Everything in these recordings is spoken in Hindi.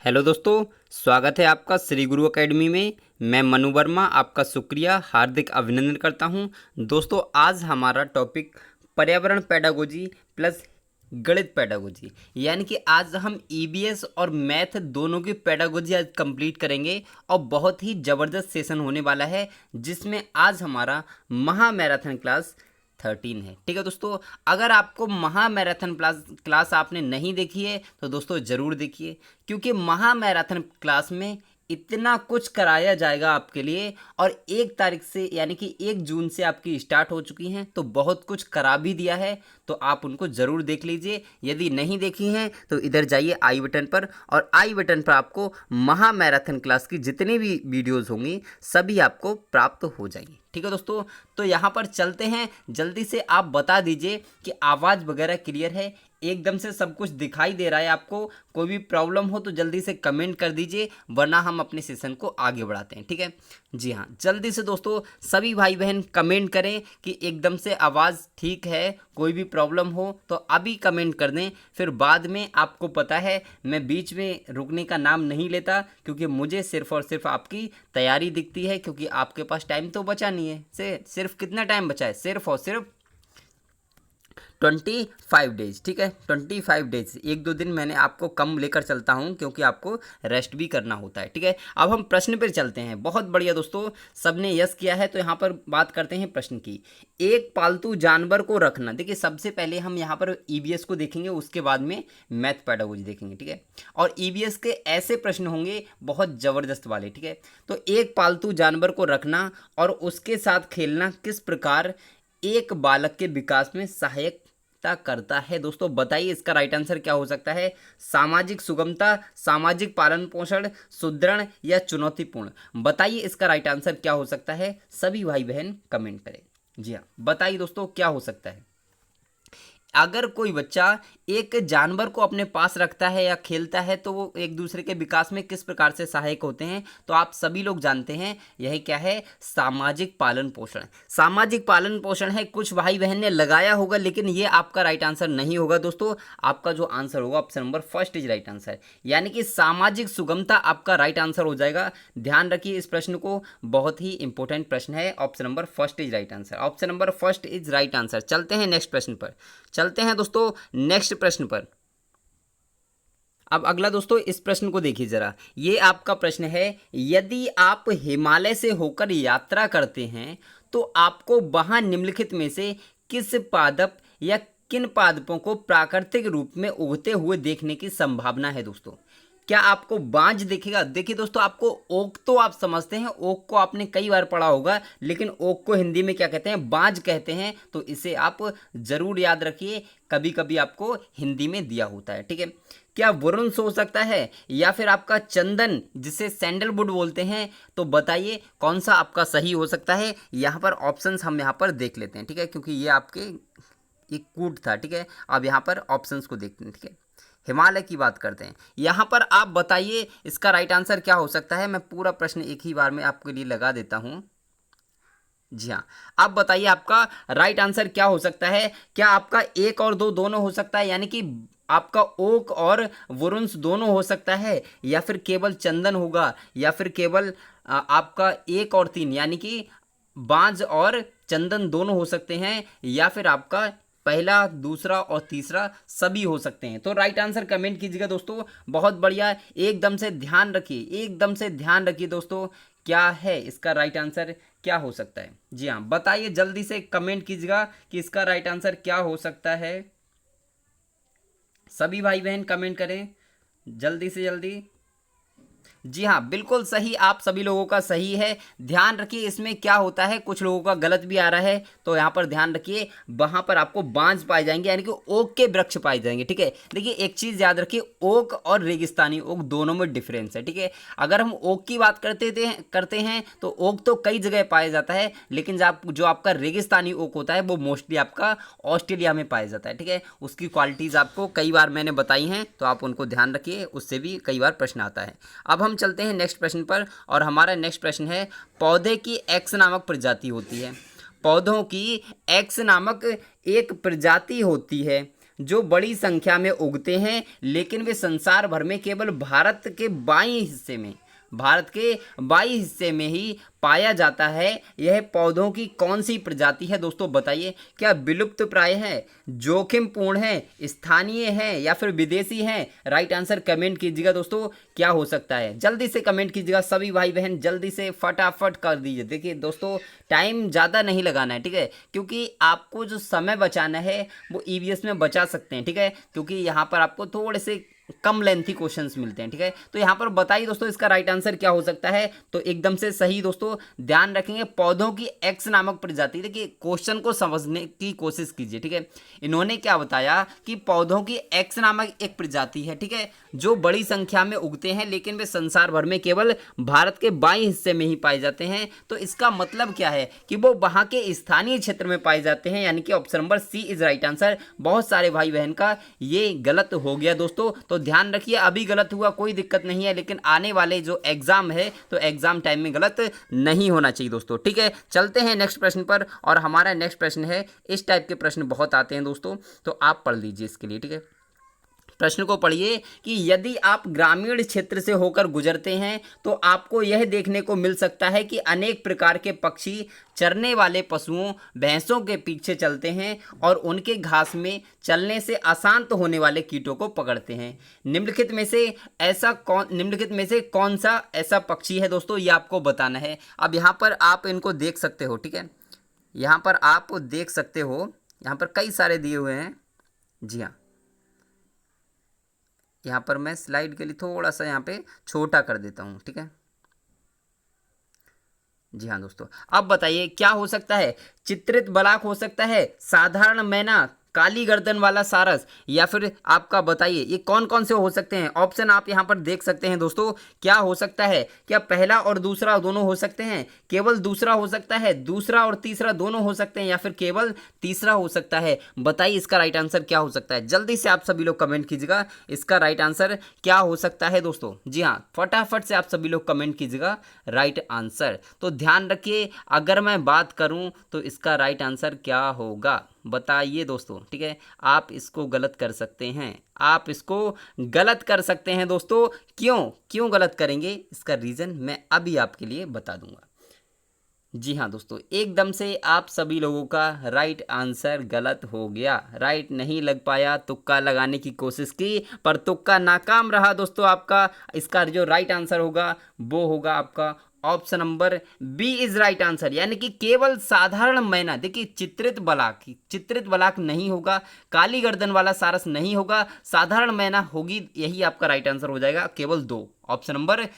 हेलो दोस्तों, स्वागत है आपका श्री गुरु एकेडमी में। मैं मनु वर्मा आपका शुक्रिया हार्दिक अभिनंदन करता हूं। दोस्तों, आज हमारा टॉपिक पर्यावरण पेडागोजी प्लस गणित पेडागोजी, यानी कि आज हम ईबीएस और मैथ दोनों की पेडागोजी आज कंप्लीट करेंगे और बहुत ही ज़बरदस्त सेशन होने वाला है, जिसमें आज हमारा महा मैराथन क्लास 13 है। ठीक है दोस्तों, अगर आपको महा मैराथन क्लास आपने नहीं देखी है तो दोस्तों ज़रूर देखिए, क्योंकि महा मैराथन क्लास में इतना कुछ कराया जाएगा आपके लिए। और 1 तारीख से यानी कि 1 जून से आपकी स्टार्ट हो चुकी हैं, तो बहुत कुछ करा भी दिया है, तो आप उनको ज़रूर देख लीजिए। यदि नहीं देखी हैं तो इधर जाइए आई बटन पर, और आई बटन पर आपको महा मैराथन क्लास की जितनी भी वीडियोज़ होंगी सभी आपको प्राप्त हो जाएंगी। ठीक है दोस्तों, तो यहाँ पर चलते हैं। जल्दी से आप बता दीजिए कि आवाज़ वगैरह क्लियर है, एकदम से सब कुछ दिखाई दे रहा है आपको। कोई भी प्रॉब्लम हो तो जल्दी से कमेंट कर दीजिए, वरना हम अपने सेशन को आगे बढ़ाते हैं। ठीक है जी हाँ, जल्दी से दोस्तों सभी भाई बहन कमेंट करें कि एकदम से आवाज़ ठीक है। कोई भी प्रॉब्लम हो तो अभी कमेंट कर दें, फिर बाद में आपको पता है मैं बीच में रुकने का नाम नहीं लेता, क्योंकि मुझे सिर्फ और सिर्फ आपकी तैयारी दिखती है, क्योंकि आपके पास टाइम तो बचा नहीं है। सिर्फ कितना टाइम बचा है? सिर्फ और सिर्फ 25 डेज। ठीक है, 25 डेज, 1-2 दिन मैंने आपको कम लेकर चलता हूं, क्योंकि आपको रेस्ट भी करना होता है। ठीक है, अब हम प्रश्न पर चलते हैं। बहुत बढ़िया दोस्तों, सबने यस किया है, तो यहाँ पर बात करते हैं प्रश्न की। एक पालतू जानवर को रखना। देखिए, सबसे पहले हम यहाँ पर ईबीएस को देखेंगे, उसके बाद में मैथ पेडागोजी देखेंगे। ठीक है, और ईबीएस के ऐसे प्रश्न होंगे बहुत ज़बरदस्त वाले। ठीक है, तो एक पालतू जानवर को रखना और उसके साथ खेलना किस प्रकार एक बालक के विकास में सहायक करता है? दोस्तों बताइए, इसका राइट आंसर क्या हो सकता है? सामाजिक सुगमता, सामाजिक पालन पोषण, सुदृढ़ या चुनौतीपूर्ण? बताइए इसका राइट आंसर क्या हो सकता है? सभी भाई बहन कमेंट करें। जी हाँ, बताइए दोस्तों क्या हो सकता है। अगर कोई बच्चा एक जानवर को अपने पास रखता है या खेलता है, तो वो एक दूसरे के विकास में किस प्रकार से सहायक होते हैं? तो आप सभी लोग जानते हैं, यही क्या है? सामाजिक पालन पोषण। सामाजिक पालन पोषण है, कुछ भाई बहन ने लगाया होगा, लेकिन ये आपका राइट आंसर नहीं होगा दोस्तों। आपका जो आंसर होगा option number first is right answer, यानी कि सामाजिक सुगमता आपका राइट आंसर हो जाएगा। ध्यान रखिए इस प्रश्न को, बहुत ही इंपॉर्टेंट प्रश्न है। Option number first is right answer, option number first is right answer. चलते हैं नेक्स्ट प्रश्न पर, चलते हैं दोस्तों नेक्स्ट प्रश्न पर। अब अगला दोस्तों इस प्रश्न को देखिए जरा। ये आपका प्रश्न है, यदि आप हिमालय से होकर यात्रा करते हैं तो आपको वहां निम्नलिखित में से किस पादप या किन पादपों को प्राकृतिक रूप में उगते हुए देखने की संभावना है? दोस्तों क्या आपको बांज दिखेगा? देखिए दोस्तों, आपको ओक तो आप समझते हैं, ओक को आपने कई बार पढ़ा होगा, लेकिन ओक को हिंदी में क्या कहते हैं? बांज कहते हैं। तो इसे आप जरूर याद रखिए, कभी कभी आपको हिंदी में दिया होता है। ठीक है, क्या वरुण हो सकता है या फिर आपका चंदन, जिसे सैंडलवुड बोलते हैं? तो बताइए कौन सा आपका सही हो सकता है। यहाँ पर ऑप्शंस हम यहाँ पर देख लेते हैं। ठीक है, क्योंकि ये आपके एक कूट था। ठीक है, अब यहाँ पर ऑप्शंस को देखते हैं। ठीक है, हिमालय की बात करते हैं। यहाँ पर आप बताइए इसका राइट आंसर क्या हो सकता है। मैं पूरा प्रश्न एक ही बार में आपके लिए लगा देता हूँ। जी हाँ, आप बताइए आपका राइट आंसर क्या हो सकता है। क्या आपका 1 और 2 दोनों हो सकता है, यानी कि आपका ओक और वरुंस दोनों हो सकता है, या फिर केवल चंदन होगा, या फिर केवल आपका 1 और 3 यानी कि बांज और चंदन दोनों हो सकते हैं, या फिर आपका पहला, दूसरा और तीसरा सभी हो सकते हैं? तो राइट आंसर कमेंट कीजिएगा दोस्तों। बहुत बढ़िया, एकदम से ध्यान रखिए, एकदम से ध्यान रखिए दोस्तों, क्या है इसका राइट आंसर, क्या हो सकता है? जी हाँ, बताइए जल्दी से कमेंट कीजिएगा कि इसका राइट आंसर क्या हो सकता है। सभी भाई बहन कमेंट करें जल्दी से जल्दी। जी हाँ, बिल्कुल सही, आप सभी लोगों का सही है। ध्यान रखिए इसमें क्या होता है, कुछ लोगों का गलत भी आ रहा है, तो यहाँ पर ध्यान रखिए, वहाँ पर आपको बांज पाए जाएंगे, यानी कि ओक के वृक्ष पाए जाएंगे। ठीक है, देखिए एक चीज़ याद रखिए, ओक और रेगिस्तानी ओक दोनों में डिफरेंस है। ठीक है, अगर हम ओक की बात करते हैं तो ओक तो कई जगह पाया जाता है, लेकिन जो आपका रेगिस्तानी ओक होता है वो मोस्टली आपका ऑस्ट्रेलिया में पाया जाता है। ठीक है, उसकी क्वालिटीज़ आपको कई बार मैंने बताई हैं, तो आप उनको ध्यान रखिए, उससे भी कई बार प्रश्न आता है। अब हम चलते हैं नेक्स्ट प्रश्न पर, और हमारा नेक्स्ट प्रश्न है, पौधे की एक्स नामक प्रजाति होती है। पौधों की एक्स नामक एक प्रजाति होती है, जो बड़ी संख्या में उगते हैं लेकिन वे संसार भर में केवल भारत के बाई हिस्से में ही पाया जाता है। यह पौधों की कौन सी प्रजाति है दोस्तों, बताइए। क्या विलुप्त प्राय है, जोखिमपूर्ण है, स्थानीय है या फिर विदेशी है? राइट आंसर कमेंट कीजिएगा दोस्तों, क्या हो सकता है? जल्दी से कमेंट कीजिएगा सभी भाई बहन, जल्दी से फटाफट कर दीजिए। देखिए दोस्तों, टाइम ज़्यादा नहीं लगाना है, ठीक है, क्योंकि आपको जो समय बचाना है वो ईवीएस में बचा सकते हैं, ठीक है, क्योंकि यहाँ पर आपको थोड़े से कम लेंथी क्वेश्चंस मिलते हैं, ठीक है। तो यहाँ पर बताइए दोस्तों इसका राइट आंसर क्या हो सकता है। तो एकदम से सही दोस्तों, ध्यान रखेंगे पौधों की एक्स नामक प्रजाति। देखिए क्वेश्चन को समझने की कोशिश कीजिए, ठीक है। इन्होंने क्या बताया कि पौधों की एक्स नामक एक प्रजाति है, ठीक है, जो बड़ी संख्या में उगते हैं लेकिन वे संसार भर में केवल भारत के बाई हिस्से में ही पाए जाते हैं। तो इसका मतलब क्या है कि वो वहाँ के स्थानीय क्षेत्र में पाए जाते हैं, यानी कि option number C is right answer. बहुत सारे भाई बहन का ये गलत हो गया दोस्तों, तो ध्यान रखिए अभी गलत हुआ कोई दिक्कत नहीं है, लेकिन आने वाले जो एग्जाम है तो एग्जाम टाइम में गलत नहीं होना चाहिए दोस्तों, ठीक है। चलते हैं नेक्स्ट प्रश्न पर, और हमारा नेक्स्ट प्रश्न है, इस टाइप के प्रश्न बहुत आते हैं दोस्तों, तो आप पढ़ लीजिए इसके लिए, ठीक है। प्रश्न को पढ़िए कि यदि आप ग्रामीण क्षेत्र से होकर गुजरते हैं तो आपको यह देखने को मिल सकता है कि अनेक प्रकार के पक्षी चरने वाले पशुओं भैंसों के पीछे चलते हैं और उनके घास में चलने से अशांत होने वाले कीटों को पकड़ते हैं। निम्नलिखित में से कौन सा ऐसा पक्षी है दोस्तों, ये आपको बताना है। अब यहाँ पर आप इनको देख सकते हो, ठीक है, यहाँ पर आप देख सकते हो, यहाँ पर कई सारे दिए हुए हैं। जी हाँ, यहाँ पर मैं स्लाइड के लिए थोड़ा सा यहाँ पे छोटा कर देता हूँ, ठीक है। जी हाँ दोस्तों, अब बताइए क्या हो सकता है। चित्रित बलाक हो सकता है, साधारण मैना, काली गर्दन वाला सारस, या फिर आपका बताइए ये कौन कौन से हो सकते हैं। ऑप्शन आप यहाँ पर देख सकते हैं दोस्तों, क्या हो सकता है। क्या पहला और दूसरा दोनों हो सकते हैं, केवल दूसरा हो सकता है, दूसरा और तीसरा दोनों हो सकते हैं, या फिर केवल तीसरा हो सकता है। बताइए इसका राइट आंसर क्या हो सकता है। जल्दी से आप सभी लोग कमेंट कीजिएगा इसका राइट आंसर क्या हो सकता है दोस्तों। जी हाँ, फटाफट से आप सभी लोग कमेंट कीजिएगा राइट आंसर। तो ध्यान रखिए, अगर मैं बात करूं तो इसका राइट आंसर क्या होगा, बताइए दोस्तों, ठीक है। आप इसको गलत कर सकते हैं, आप इसको गलत कर सकते हैं दोस्तों। क्यों गलत करेंगे, इसका रीज़न मैं अभी आपके लिए बता दूंगा। जी हाँ दोस्तों, एकदम से आप सभी लोगों का राइट आंसर गलत हो गया, राइट नहीं लग पाया। तुक्का लगाने की कोशिश की पर तुक्का नाकाम रहा दोस्तों आपका। इसका जो राइट आंसर होगा वो होगा आपका option number B is right answer, यानी कि केवल साधारण मैना। देखिए चित्रित बलाक नहीं होगा, काली गर्दन वाला सारस नहीं होगा, साधारण मैना होगी, यही आपका राइट आंसर हो जाएगा। केवल दो, ऑप्शन नंबर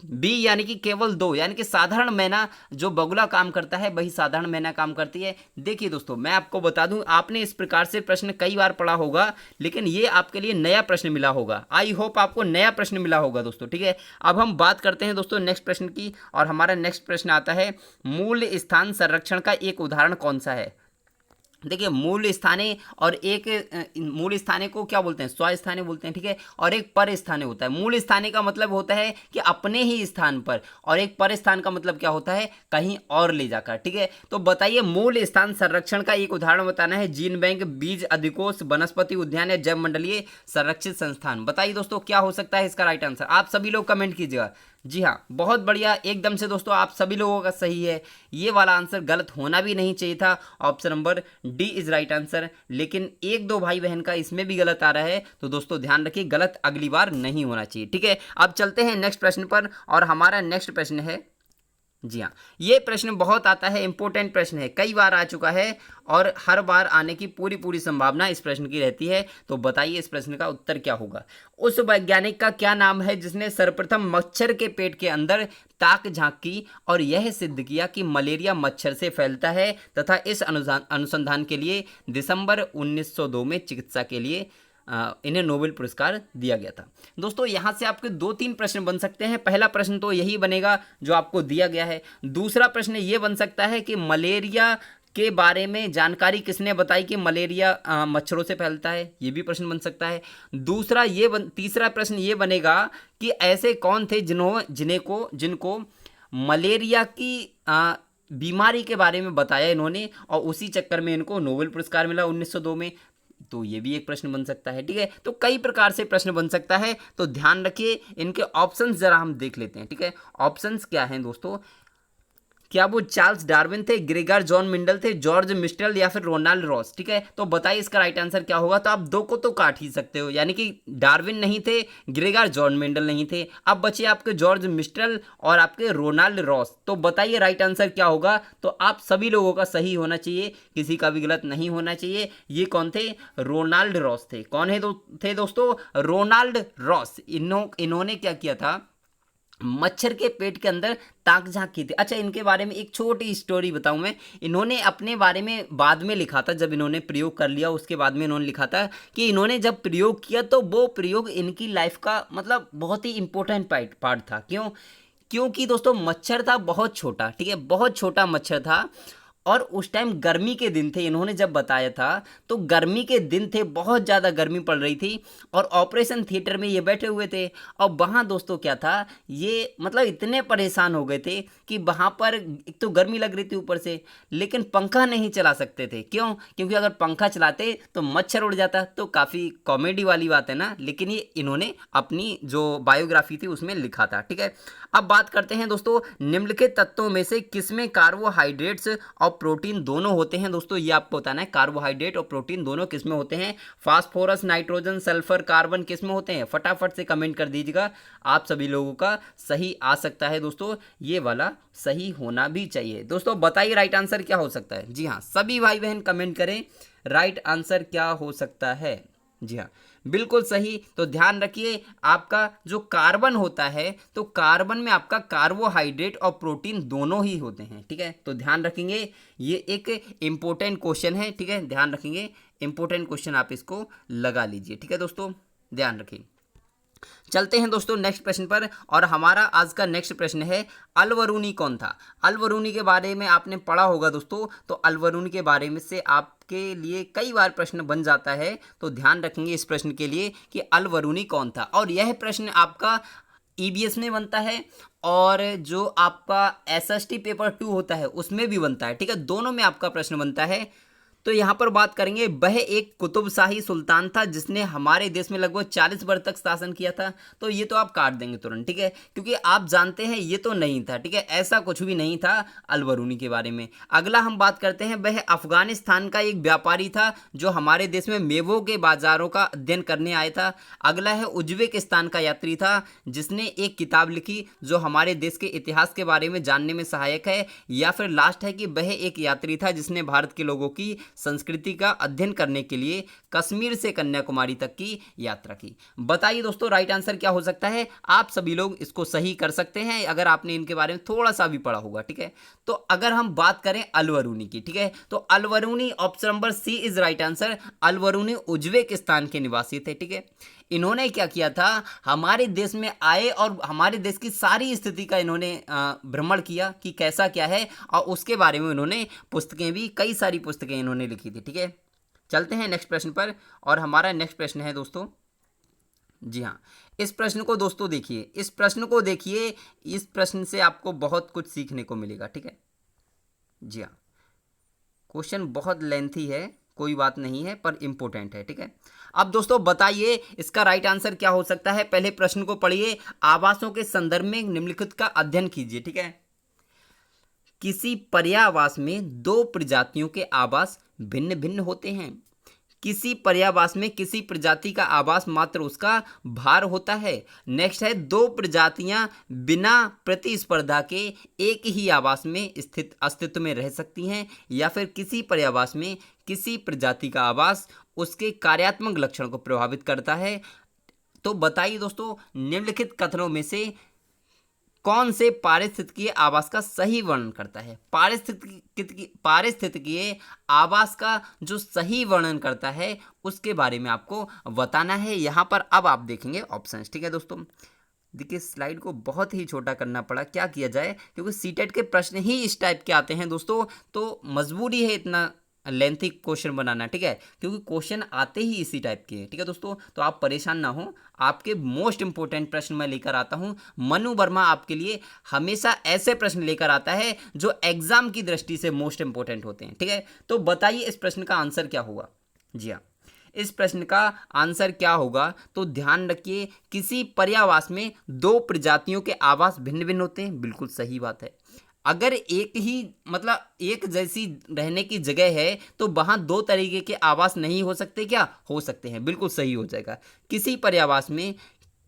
बी, यानी कि केवल दो, यानी कि साधारण मैना जो बगुला काम करता है वही साधारण मैना काम करती है। देखिए दोस्तों, मैं आपको बता दूं, आपने इस प्रकार से प्रश्न कई बार पढ़ा होगा, लेकिन ये आपके लिए नया प्रश्न मिला होगा। आई होप आपको नया प्रश्न मिला होगा दोस्तों, ठीक है। अब हम बात करते हैं दोस्तों नेक्स्ट प्रश्न की, और हमारा नेक्स्ट प्रश्न आता है, मूल स्थान संरक्षण का एक उदाहरण कौन सा है। देखिए मूल स्थाने और एक मूल स्थाने को क्या बोलते हैं, स्वस्थाने बोलते हैं, ठीक है, और एक पर स्थाने होता है। मूल स्थाने का मतलब होता है कि अपने ही स्थान पर, और एक पर स्थान का मतलब क्या होता है, कहीं और ले जाकर, ठीक है। तो बताइए मूल स्थान संरक्षण का एक उदाहरण बताना है। जीन बैंक, बीज अधिकोष, वनस्पति उद्यान या जैव मंडलीय संरक्षित संस्थान। बताइए दोस्तों क्या हो सकता है इसका राइट आंसर। आप सभी लोग कमेंट कीजिएगा। जी हाँ, बहुत बढ़िया, एकदम से दोस्तों आप सभी लोगों का सही है। ये वाला आंसर गलत होना भी नहीं चाहिए था, option number D is right answer, लेकिन एक दो भाई बहन का इसमें भी गलत आ रहा है, तो दोस्तों ध्यान रखिए गलत अगली बार नहीं होना चाहिए, ठीक है। अब चलते हैं नेक्स्ट प्रश्न पर, और हमारा नेक्स्ट प्रश्न है, जी हाँ, ये प्रश्न बहुत आता है, इंपॉर्टेंट प्रश्न है, कई बार आ चुका है और हर बार आने की पूरी संभावना इस प्रश्न की रहती है। तो बताइए इस प्रश्न का उत्तर क्या होगा। उस वैज्ञानिक का क्या नाम है जिसने सर्वप्रथम मच्छर के पेट के अंदर ताक झांक की और यह सिद्ध किया कि मलेरिया मच्छर से फैलता है, तथा इस अनुसंधान के लिए दिसंबर 1902 में चिकित्सा के लिए इन्हें नोबेल पुरस्कार दिया गया था। दोस्तों यहाँ से आपके 2-3 प्रश्न बन सकते हैं। पहला प्रश्न तो यही बनेगा जो आपको दिया गया है। दूसरा प्रश्न ये बन सकता है कि मलेरिया के बारे में जानकारी किसने बताई कि मलेरिया मच्छरों से फैलता है, ये भी प्रश्न बन सकता है। तीसरा प्रश्न ये बनेगा कि ऐसे कौन थे जिनको मलेरिया की बीमारी के बारे में बताया इन्होंने, और उसी चक्कर में इनको नोबेल पुरस्कार मिला 1902 में। तो ये भी एक प्रश्न बन सकता है। ठीक है, तो कई प्रकार से प्रश्न बन सकता है, तो ध्यान रखिए। इनके ऑप्शंस जरा हम देख लेते हैं। ठीक है, ऑप्शंस क्या हैं दोस्तों? क्या वो चार्ल्स डार्विन थे, ग्रेगर जॉन मिंडल थे, जॉर्ज मिस्टल या फिर रोनाल्ड रॉस? ठीक है, तो बताइए इसका राइट आंसर क्या होगा। तो आप दो को तो काट ही सकते हो, यानी कि डार्विन नहीं थे, ग्रेगर जॉन मिंडल नहीं थे, अब बचे आपके जॉर्ज मिस्टल और आपके रोनाल्ड रॉस। तो बताइए राइट आंसर क्या होगा। तो आप सभी लोगों का सही होना चाहिए, किसी का भी गलत नहीं होना चाहिए। ये कौन थे? रोनाल्ड रॉस थे। कौन है थे दोस्तों? Ronald Ross. इन्होंने क्या किया था? मच्छर के पेट के अंदर ताक झांक की थी। अच्छा, इनके बारे में एक छोटी स्टोरी बताऊं मैं। इन्होंने अपने बारे में बाद में लिखा था, जब इन्होंने प्रयोग कर लिया उसके बाद में इन्होंने लिखा था कि इन्होंने जब प्रयोग किया तो वो प्रयोग इनकी लाइफ का मतलब बहुत ही इंपॉर्टेंट पार्ट था। क्यों? क्योंकि दोस्तों मच्छर था बहुत छोटा। ठीक है, बहुत छोटा मच्छर था, और उस टाइम गर्मी के दिन थे। इन्होंने जब बताया था तो गर्मी के दिन थे, बहुत ज़्यादा गर्मी पड़ रही थी, और ऑपरेशन थिएटर में ये बैठे हुए थे। और वहाँ दोस्तों क्या था, ये मतलब इतने परेशान हो गए थे कि वहाँ पर एक तो गर्मी लग रही थी ऊपर से, लेकिन पंखा नहीं चला सकते थे। क्यों? क्योंकि अगर पंखा चलाते तो मच्छर उड़ जाता। तो काफ़ी कॉमेडी वाली बात है ना, लेकिन ये इन्होंने अपनी जो बायोग्राफी थी उसमें लिखा था। ठीक है, अब बात करते हैं दोस्तों, निम्नलिखित तत्वों में से किसमें कार्बोहाइड्रेट्स और प्रोटीन दोनों होते हैं? दोस्तों ये आपको बताना है, कार्बोहाइड्रेट और प्रोटीन दोनों किसमें होते हैं? फास्फोरस, नाइट्रोजन, सल्फर, कार्बन किसमें होते हैं? फटाफट से कमेंट कर दीजिएगा। आप सभी लोगों का सही आ सकता है दोस्तों, ये वाला सही होना भी चाहिए। दोस्तों बताइए राइट आंसर क्या हो सकता है। जी हाँ, सभी भाई बहन कमेंट करें, राइट आंसर क्या हो सकता है। जी हाँ, बिल्कुल सही। तो ध्यान रखिए, आपका जो कार्बन होता है, तो कार्बन में आपका कार्बोहाइड्रेट और प्रोटीन दोनों ही होते हैं। ठीक है, तो ध्यान रखेंगे, ये एक इंपॉर्टेंट क्वेश्चन है। ठीक है, ध्यान रखेंगे, इंपॉर्टेंट क्वेश्चन आप इसको लगा लीजिए। ठीक है दोस्तों, ध्यान रखिए। चलते हैं दोस्तों नेक्स्ट प्रश्न पर, और हमारा आज का नेक्स्ट प्रश्न है, अलबरूनी कौन था? अलबरूनी के बारे में आपने पढ़ा होगा दोस्तों, तो अलबरूनी के बारे में से आपके लिए कई बार प्रश्न बन जाता है। तो ध्यान रखेंगे इस प्रश्न के लिए कि अलबरूनी कौन था, और यह प्रश्न आपका ईबीएस में बनता है, और जो आपका एसएसटी पेपर 2 होता है उसमें भी बनता है। ठीक है, दोनों में आपका प्रश्न बनता है। तो यहाँ पर बात करेंगे, वह एक कुतुबशाही सुल्तान था जिसने हमारे देश में लगभग 40 वर्ष तक शासन किया था। तो ये तो आप काट देंगे तुरंत। ठीक है, क्योंकि आप जानते हैं ये तो नहीं था। ठीक है, ऐसा कुछ भी नहीं था अलबरूनी के बारे में। अगला हम बात करते हैं, वह अफगानिस्तान का एक व्यापारी था जो हमारे देश में मेवों के बाजारों का अध्ययन करने आया था। अगला है उज्बेकिस्तान का यात्री था जिसने एक किताब लिखी जो हमारे देश के इतिहास के बारे में जानने में सहायक है। या फिर लास्ट है कि वह एक यात्री था जिसने भारत के लोगों की संस्कृति का अध्ययन करने के लिए कश्मीर से कन्याकुमारी तक की यात्रा की। बताइए दोस्तों राइट आंसर क्या हो सकता है। आप सभी लोग इसको सही कर सकते हैं अगर आपने इनके बारे में थोड़ा सा भी पढ़ा होगा। ठीक है, तो अगर हम बात करें अलबरूनी की, ठीक है, तो Albiruni option number C is right answer. Albiruni Uzbekistan के निवासी थे। ठीक है, इन्होंने क्या किया था, हमारे देश में आए और हमारे देश की सारी स्थिति का इन्होंने भ्रमण किया कि कैसा क्या है, और उसके बारे में इन्होंने पुस्तकें भी, कई सारी पुस्तकें इन्होंने लिखी थी। ठीक है, चलते हैं नेक्स्ट प्रश्न पर, और हमारा नेक्स्ट प्रश्न है दोस्तों, जी हाँ, इस प्रश्न को दोस्तों देखिए, इस प्रश्न को देखिए, इस प्रश्न से आपको बहुत कुछ सीखने को मिलेगा। ठीक है, जी हाँ, क्वेश्चन बहुत लेंथी है, कोई बात नहीं है, पर इंपॉर्टेंट है। ठीक है, अब दोस्तों बताइए इसका राइट आंसर क्या हो सकता है। पहले प्रश्न को पढ़िए, आवासों के संदर्भ में निम्नलिखित का अध्ययन कीजिए। ठीक है, किसी पर्यावास में दो प्रजातियों के आवास भिन्न भिन्न होते हैं। किसी पर्यावास में किसी प्रजाति का आवास मात्र उसका भार होता है। नेक्स्ट है, दो प्रजातियां बिना प्रतिस्पर्धा के एक ही आवास में स्थित अस्तित्व में रह सकती हैं। या फिर किसी पर्यावास में किसी प्रजाति का आवास उसके कार्यात्मक लक्षण को प्रभावित करता है। तो बताइए दोस्तों निम्नलिखित कथनों में से कौन से पारिस्थितिकीय आवास का सही वर्णन करता है। पारिस्थितिकीय आवास का जो सही वर्णन करता है उसके बारे में आपको बताना है। यहाँ पर अब आप देखेंगे ऑप्शंस। ठीक है दोस्तों, देखिए स्लाइड को बहुत ही छोटा करना पड़ा, क्या किया जाए, क्योंकि सीटेट के प्रश्न ही इस टाइप के आते हैं दोस्तों, तो मजबूरी है इतना लेंथी क्वेश्चन बनाना। ठीक है, क्योंकि क्वेश्चन आते ही इसी टाइप के हैं। ठीक है दोस्तों, तो आप परेशान ना हो, आपके मोस्ट इंपोर्टेंट प्रश्न मैं लेकर आता हूं। मनु वर्मा आपके लिए हमेशा ऐसे प्रश्न लेकर आता है जो एग्जाम की दृष्टि से मोस्ट इंपोर्टेंट होते हैं। ठीक है, तो बताइए इस प्रश्न का आंसर क्या होगा। जी हाँ, इस प्रश्न का आंसर क्या होगा? तो ध्यान रखिए, किसी पर्यावास में दो प्रजातियों के आवास भिन्न भिन्न होते हैं। बिल्कुल सही बात है। अगर एक ही मतलब एक जैसी रहने की जगह है तो वहाँ दो तरीके के आवास नहीं हो सकते क्या? हो सकते हैं। बिल्कुल सही हो जाएगा। किसी पर्यावास में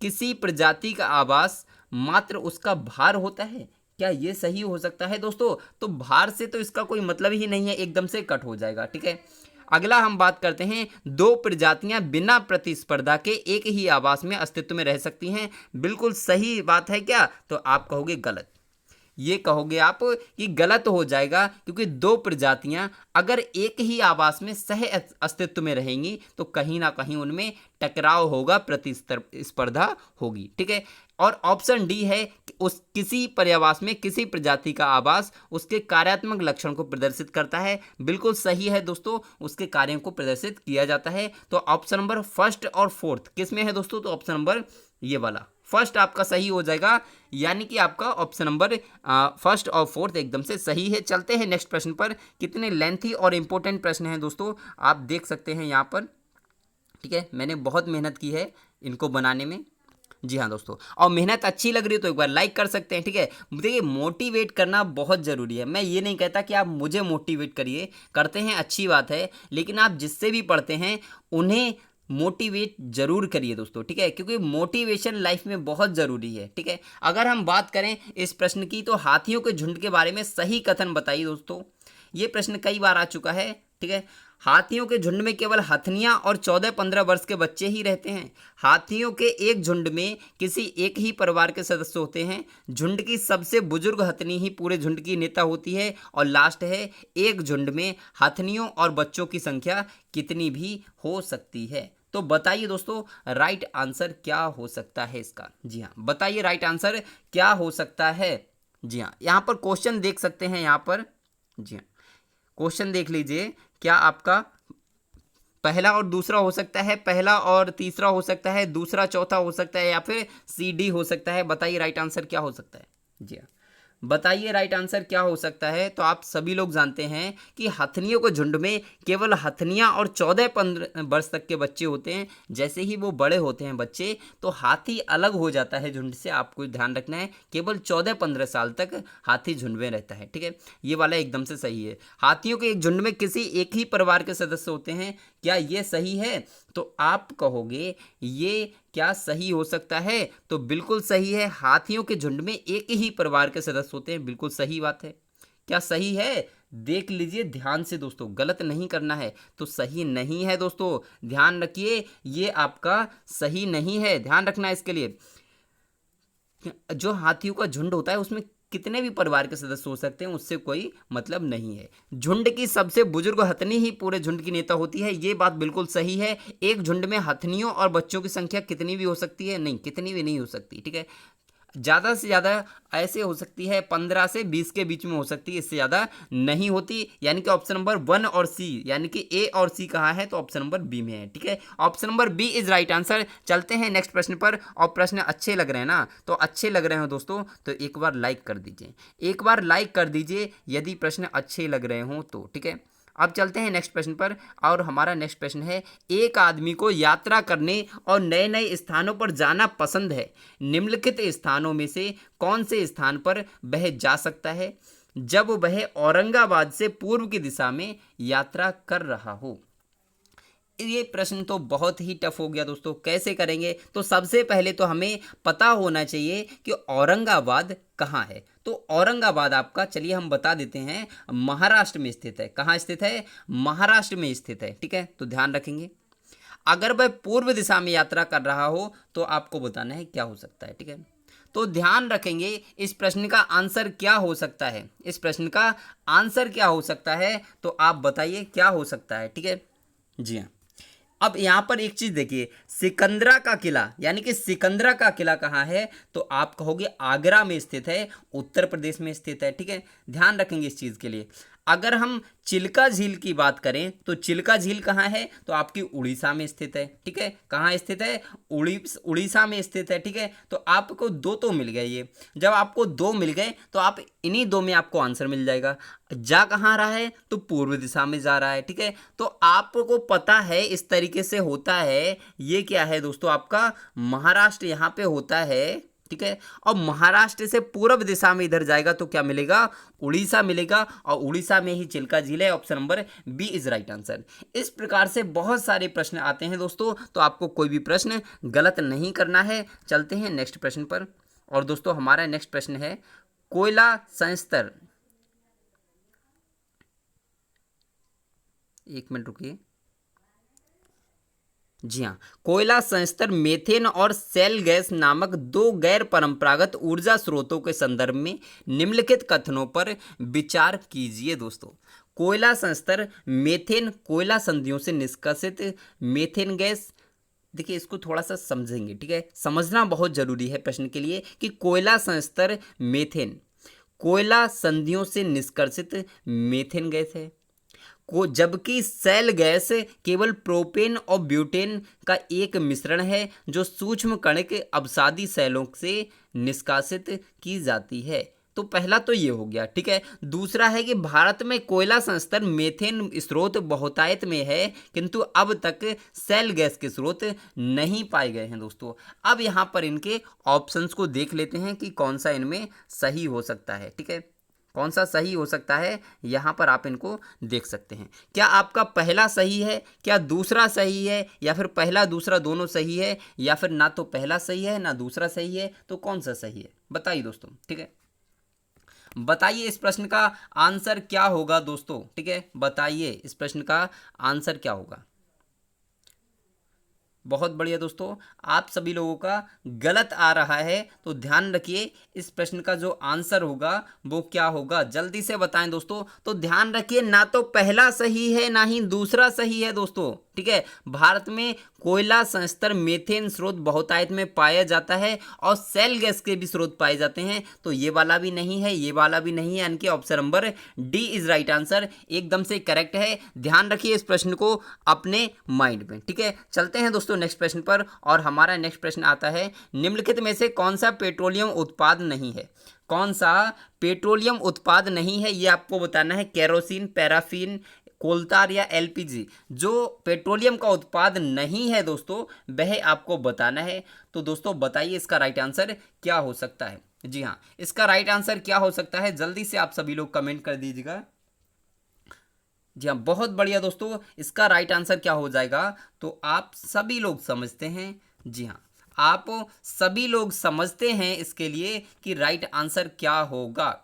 किसी प्रजाति का आवास मात्र उसका भार होता है, क्या ये सही हो सकता है दोस्तों? तो भार से तो इसका कोई मतलब ही नहीं है, एकदम से कट हो जाएगा। ठीक है, अगला हम बात करते हैं, दो प्रजातियां बिना प्रतिस्पर्धा के एक ही आवास में अस्तित्व में रह सकती हैं। बिल्कुल सही बात है क्या? तो आप कहोगे गलत। ये कहोगे आप कि गलत हो जाएगा, क्योंकि दो प्रजातियां अगर एक ही आवास में सह अस्तित्व में रहेंगी तो कहीं ना कहीं उनमें टकराव होगा, प्रतिस्पर्धा होगी। ठीक है, और ऑप्शन डी है कि उस किसी पर्यावास में किसी प्रजाति का आवास उसके कार्यात्मक लक्षण को प्रदर्शित करता है। बिल्कुल सही है दोस्तों, उसके कार्यों को प्रदर्शित किया जाता है। तो ऑप्शन नंबर फर्स्ट और फोर्थ किस में है दोस्तों? तो ऑप्शन नंबर ये वाला फर्स्ट आपका सही हो जाएगा, यानी कि आपका ऑप्शन नंबर फर्स्ट और फोर्थ एकदम से सही है। चलते हैं नेक्स्ट प्रश्न पर। कितने लेंथी और इंपॉर्टेंट प्रश्न हैं दोस्तों, आप देख सकते हैं यहाँ पर। ठीक है, मैंने बहुत मेहनत की है इनको बनाने में। जी हाँ दोस्तों, और मेहनत अच्छी लग रही है तो एक बार लाइक कर सकते हैं। ठीक है, देखिए मोटिवेट करना बहुत ज़रूरी है। मैं ये नहीं कहता कि आप मुझे मोटिवेट करिए, करते हैं अच्छी बात है, लेकिन आप जिससे भी पढ़ते हैं उन्हें मोटिवेट जरूर करिए दोस्तों। ठीक है, क्योंकि मोटिवेशन लाइफ में बहुत ज़रूरी है। ठीक है, अगर हम बात करें इस प्रश्न की, तो हाथियों के झुंड के बारे में सही कथन बताइए दोस्तों। ये प्रश्न कई बार आ चुका है। ठीक है, हाथियों के झुंड में केवल हथनियां और 14-15 वर्ष के बच्चे ही रहते हैं। हाथियों के एक झुंड में किसी एक ही परिवार के सदस्य होते हैं। झुंड की सबसे बुजुर्ग हथनी ही पूरे झुंड की नेता होती है। और लास्ट है, एक झुंड में हथनियों और बच्चों की संख्या कितनी भी हो सकती है। तो बताइए दोस्तों, राइट आंसर क्या हो सकता है इसका? जी हाँ, बताइए राइट आंसर क्या हो सकता है। जी हाँ, यहाँ पर क्वेश्चन देख सकते हैं। यहाँ पर जी हाँ, क्वेश्चन देख लीजिए। क्या आपका पहला और दूसरा हो सकता है, पहला और तीसरा हो सकता है, दूसरा चौथा हो सकता है, या फिर सी डी हो सकता है? बताइए राइट आंसर क्या हो सकता है। जी हाँ, बताइए राइट आंसर क्या हो सकता है। तो आप सभी लोग जानते हैं कि हथनियों के झुंड में केवल हथनियां और 14-15 वर्ष तक के बच्चे होते हैं। जैसे ही वो बड़े होते हैं बच्चे, तो हाथी अलग हो जाता है झुंड से। आपको ध्यान रखना है, केवल 14-15 साल तक हाथी झुंड में रहता है। ठीक है, ये वाला एकदम से सही है। हाथियों के एक झुंड में किसी एक ही परिवार के सदस्य होते हैं, क्या ये सही है? तो आप कहोगे ये क्या सही हो सकता है? तो बिल्कुल सही है, हाथियों के झुंड में एक ही परिवार के सदस्य होते हैं। बिल्कुल सही बात है। क्या सही है? देख लीजिए ध्यान से दोस्तों, गलत नहीं करना है। तो सही नहीं है दोस्तों, ध्यान रखिए, ये आपका सही नहीं है, ध्यान रखना है इसके लिए। जो हाथियों का झुंड होता है उसमें कितने भी परिवार के सदस्य हो सकते हैं, उससे कोई मतलब नहीं है। झुंड की सबसे बुजुर्ग हथनी ही पूरे झुंड की नेता होती है, ये बात बिल्कुल सही है। एक झुंड में हथनियों और बच्चों की संख्या कितनी भी हो सकती है? नहीं, कितनी भी नहीं हो सकती। ठीक है, ज़्यादा से ज़्यादा ऐसे हो सकती है 15 से 20 के बीच में हो सकती है, इससे ज़्यादा नहीं होती। यानी कि ऑप्शन नंबर 1 और सी, यानी कि ए और सी कहाँ है? तो ऑप्शन नंबर बी में है। ठीक है, option number B is right answer. चलते हैं नेक्स्ट प्रश्न पर। और प्रश्न अच्छे लग रहे हैं ना? तो अच्छे लग रहे हो दोस्तों तो एक बार लाइक कर दीजिए, एक बार लाइक कर दीजिए यदि प्रश्न अच्छे लग रहे हों तो। ठीक है, अब चलते हैं नेक्स्ट प्रश्न पर। और हमारा नेक्स्ट प्रश्न है, एक आदमी को यात्रा करने और नए नए स्थानों पर जाना पसंद है। निम्नलिखित स्थानों में से कौन से स्थान पर वह जा सकता है जब वह औरंगाबाद से पूर्व की दिशा में यात्रा कर रहा हो? ये प्रश्न तो बहुत ही टफ हो गया दोस्तों, कैसे करेंगे? तो सबसे पहले तो हमें पता होना चाहिए कि औरंगाबाद कहाँ है। तो औरंगाबाद आपका, चलिए हम बता देते हैं, महाराष्ट्र में स्थित है। कहाँ स्थित है? महाराष्ट्र में स्थित है। ठीक है, तो ध्यान रखेंगे। अगर वह पूर्व दिशा में यात्रा कर रहा हो तो आपको बताना है क्या हो सकता है। ठीक है, तो ध्यान रखेंगे इस प्रश्न का आंसर क्या हो सकता है। इस प्रश्न का आंसर क्या हो सकता है, तो आप बताइए क्या हो सकता है। ठीक है, जी हाँ, अब यहाँ पर एक चीज देखिए, सिकंदरा का किला, यानी कि सिकंदरा का किला कहाँ है? तो आप कहोगे आगरा में स्थित है, उत्तर प्रदेश में स्थित है। ठीक है, ध्यान रखेंगे इस चीज के लिए। अगर हम चिल्का झील की बात करें तो चिल्का झील कहाँ है, तो आपकी उड़ीसा में स्थित है। ठीक है, कहाँ स्थित है, उड़ीसा में स्थित है। ठीक है, तो आपको दो तो मिल गए। ये जब आपको दो मिल गए तो आप इन्हीं दो में आपको आंसर मिल जाएगा। जा कहाँ रहा है, तो पूर्व दिशा में जा रहा है। ठीक है, तो आपको पता है इस तरीके से होता है। ये क्या है दोस्तों, आपका महाराष्ट्र यहाँ पे होता है। ठीक है, और महाराष्ट्र से पूर्व दिशा में इधर जाएगा तो क्या मिलेगा, उड़ीसा मिलेगा, और उड़ीसा में ही चिल्का झील है। Option number B is right answer. इस प्रकार से बहुत सारे प्रश्न आते हैं दोस्तों, तो आपको कोई भी प्रश्न गलत नहीं करना है। चलते हैं नेक्स्ट प्रश्न पर। और दोस्तों हमारा नेक्स्ट प्रश्न है, कोयला संस्तर, एक मिनट रुकिए। जी हाँ, कोयला संस्तर मेथेन और सेल गैस नामक दो गैर परंपरागत ऊर्जा स्रोतों के संदर्भ में निम्नलिखित कथनों पर विचार कीजिए। दोस्तों, कोयला संस्तर मेथेन, कोयला संधियों से निष्कासित मेथेन गैस। देखिए इसको थोड़ा सा समझेंगे। ठीक है, समझना बहुत जरूरी है प्रश्न के लिए कि कोयला संस्तर मेथेन, कोयला संधियों से निष्कर्षित मेथेन गैस है को, जबकि सेल गैस केवल प्रोपेन और ब्यूटेन का एक मिश्रण है जो सूक्ष्म कणिक अवसादी सेलों से निष्कासित की जाती है। तो पहला तो ये हो गया। ठीक है, दूसरा है कि भारत में कोयला संस्तर मेथेन स्रोत बहुतायत में है, किंतु अब तक सेल गैस के स्रोत नहीं पाए गए हैं। दोस्तों, अब यहाँ पर इनके ऑप्शंस को देख लेते हैं कि कौन सा इनमें सही हो सकता है। ठीक है, कौन सा सही हो सकता है, यहाँ पर आप इनको देख सकते हैं। क्या आपका पहला सही है, क्या दूसरा सही है, या फिर पहला दूसरा दोनों सही है, या फिर ना तो पहला सही है ना दूसरा सही है, तो कौन सा सही है बताइए दोस्तों। ठीक है, बताइए इस प्रश्न का आंसर क्या होगा दोस्तों। ठीक है, बताइए इस प्रश्न का आंसर क्या होगा। बहुत बढ़िया दोस्तों, आप सभी लोगों का गलत आ रहा है, तो ध्यान रखिए इस प्रश्न का जो आंसर होगा वो क्या होगा, जल्दी से बताएं दोस्तों। तो ध्यान रखिए, ना तो पहला सही है ना ही दूसरा सही है दोस्तों। ठीक है, भारत में कोयला संस्तर मेथेन स्रोत बहुतायत में पाया जाता है और सेल गैस के भी स्रोत पाए जाते हैं। तो ये वाला भी नहीं है, ये वाला भी नहीं है, यानी कि option number D is right answer एकदम से करेक्ट है। ध्यान रखिए इस प्रश्न को अपने माइंड में। ठीक है, चलते हैं दोस्तों नेक्स्ट प्रश्न पर। और हमारा नेक्स्ट प्रश्न आता है, निम्नलिखित में से कौन सा पेट्रोलियम उत्पाद नहीं है। कौन सा पेट्रोलियम उत्पाद नहीं है, ये आपको बताना है। केरोसिन, पैराफिन, कोलतार या एलपीजी। जो पेट्रोलियम का उत्पाद नहीं है दोस्तों, वह आपको बताना है। तो दोस्तों बताइए इसका राइट आंसर क्या हो सकता है। जी हाँ, इसका राइट आंसर क्या हो सकता है, जल्दी से आप सभी लोग कमेंट कर दीजिएगा। जी हाँ, बहुत बढ़िया दोस्तों, इसका राइट आंसर क्या हो जाएगा, तो आप सभी लोग समझते हैं। जी हाँ, आप सभी लोग समझते हैं इसके लिए कि राइट आंसर क्या होगा।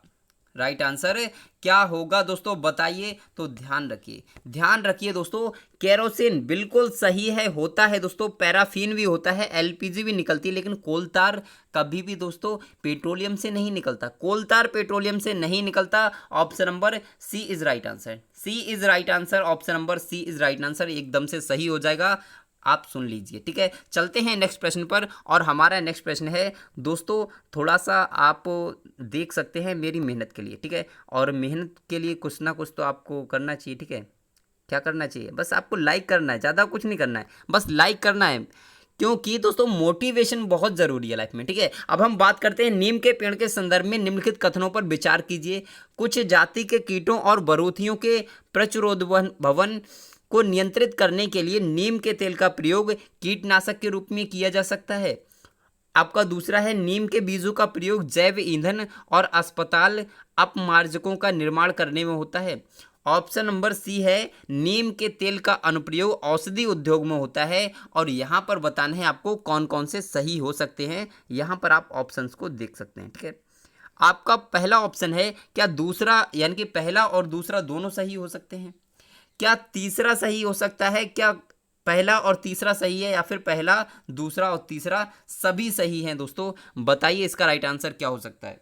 राइट आंसर क्या होगा दोस्तों बताइए। तो ध्यान रखिए दोस्तों, केरोसिन बिल्कुल सही है, होता है दोस्तों। पैराफिन भी होता है, एलपीजी भी निकलती है, लेकिन कोलतार कभी भी दोस्तों पेट्रोलियम से नहीं निकलता। कोलतार पेट्रोलियम से नहीं निकलता। Option number C is right answer. C is right answer, option number C is right answer एकदम से सही हो जाएगा। आप सुन लीजिए। ठीक है, चलते हैं नेक्स्ट प्रश्न पर। और हमारा नेक्स्ट प्रश्न है दोस्तों, थोड़ा सा आप देख सकते हैं मेरी मेहनत के लिए। ठीक है, और मेहनत के लिए कुछ ना कुछ तो आपको करना चाहिए। ठीक है, क्या करना चाहिए, बस आपको लाइक करना है, ज़्यादा कुछ नहीं करना है, बस लाइक करना है, क्योंकि दोस्तों मोटिवेशन बहुत ज़रूरी है लाइफ में। ठीक है, अब हम बात करते हैं नीम के पेड़ के संदर्भ में निम्नलिखित कथनों पर विचार कीजिए। कुछ जाति के कीटों और बरूथियों के प्रचुरोद्भवन को नियंत्रित करने के लिए नीम के तेल का प्रयोग कीटनाशक के रूप में किया जा सकता है। आपका दूसरा है, नीम के बीजों का प्रयोग जैव ईंधन और अस्पताल अपमार्जकों का निर्माण करने में होता है। ऑप्शन नंबर सी है, नीम के तेल का अनुप्रयोग औषधि उद्योग में होता है। और यहाँ पर बताना है आपको कौन कौन से सही हो सकते हैं। यहाँ पर आप ऑप्शंस को देख सकते हैं। ठीक है, आपका पहला ऑप्शन है, क्या दूसरा यानी कि पहला और दूसरा दोनों सही हो सकते हैं। क्या तीसरा सही हो सकता है, क्या पहला और तीसरा सही है, या फिर पहला दूसरा और तीसरा सभी सही हैं दोस्तों। बताइए इसका राइट आंसर क्या हो सकता है।